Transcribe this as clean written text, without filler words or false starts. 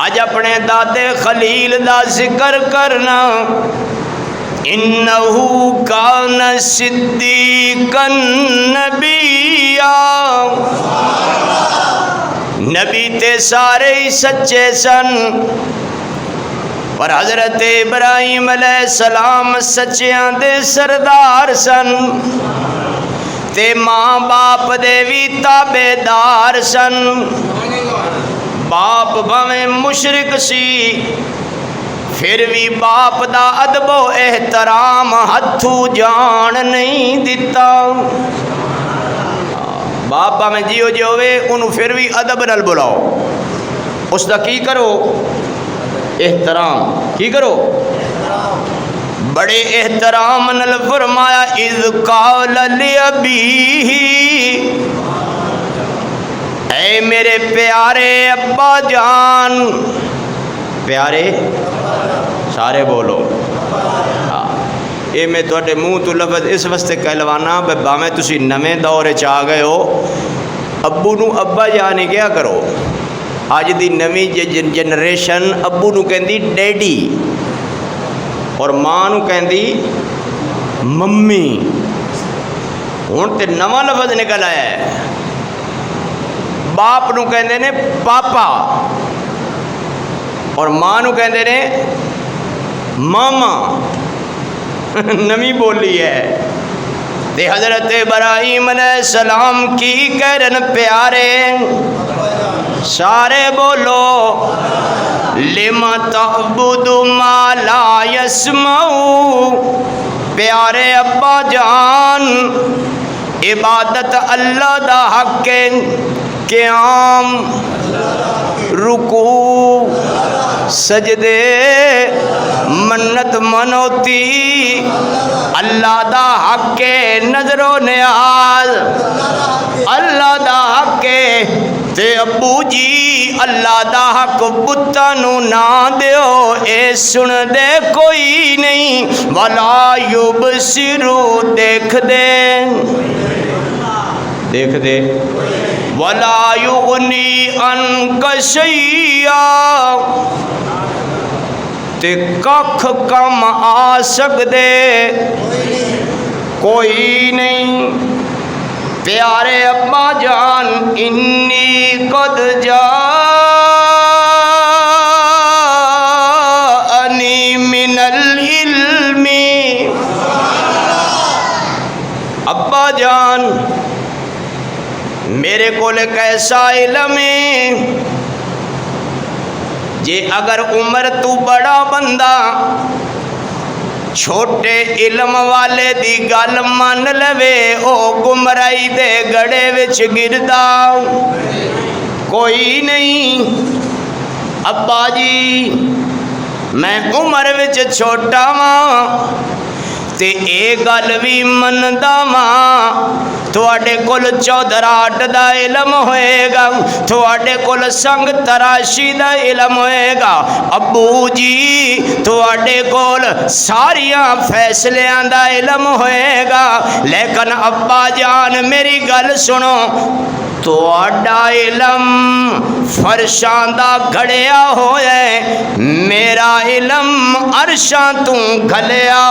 اج اپنے دادے خلیل دا ذکر کرنا، انہو کان صدیقا نبیا، نبی تے سارے ہی سچے سن، پر حضرت ابراہیم علیہ السلام سچیاں دے سردار سن، تے ماں باپ دے بھی تابع دار سن۔ باپ بھویں مشرک سی، پھر بھی باپ دا ادب و احترام ہتھوں جان نہیں دیتا۔ باپ بھویں جیو جو ہوئے انہوں پھر بھی ادب نال بلاؤ، اس دا کی کرو؟ احترام کی کرو؟ بڑے احترام نال فرمایا اذ قال لابیہ، اے میرے پیارے ابا جان، پیارے سارے بولو، اے میں تھوڑے منہ تو لفظ اس واسطے کہلوانا باویں تسی نویں دور چ آ گئے ہو، ابو نو ابا جان ہی کیا کرو۔ اج دی نویں جنریشن ابو نو کہندی ڈیڈی اور ماں نو کہندی ممی، ہن تے نواں لفظ نکل آیا ہے، باپ نو کہندے نے پاپا اور ماں نو کہندے نے ماما، نمی بولی ہے۔ تے حضرت ابراہیم علیہ السلام کی کہرن پیارے سارے بولو لما تعبد ما لا يسمع، پیارے ابا جان عبادت اللہ دا حق ہے، قیام رکوع سجدے منت منوتی اللہ دا حق ہے، نظر و نیاز اللہ دا حق ہے، تے ابو جی اللہ دا حق بتاں نو نہ دیو، اے سن دے کوئی نہیں، ولا یبصرو دیکھ دے دیکھ دے، ولا یغنی عنک شیئا، تے ککھ کم آ سکدے کوئی نہیں۔ پیارے ابا جان انی قد جاءنی من العلم، ابا جان میرے کول ایک ایسا علم ہے، جے اگر عمر تو بڑا بندہ چھوٹے علم والے دی گل من لوے، او گمرائی دے گڑے وچ گردا کوئی نہیں۔ ابا جی میں عمر وچ چھوٹا واں تے اے گل بھی مندا واں، تواڈے کول چودراہٹ دا علم ہوئے گا، تواڈے کول سنگ تراشی دا علم ہوئے گا، ابو جی تواڈے کول ساریاں فیصلیاں دا علم ہوئے گا، لیکن ابا جان میری گل سنو، تواڈا علم فرشاں دا گھڑیا ہوئے، میرا علم عرشاں تو گھلیا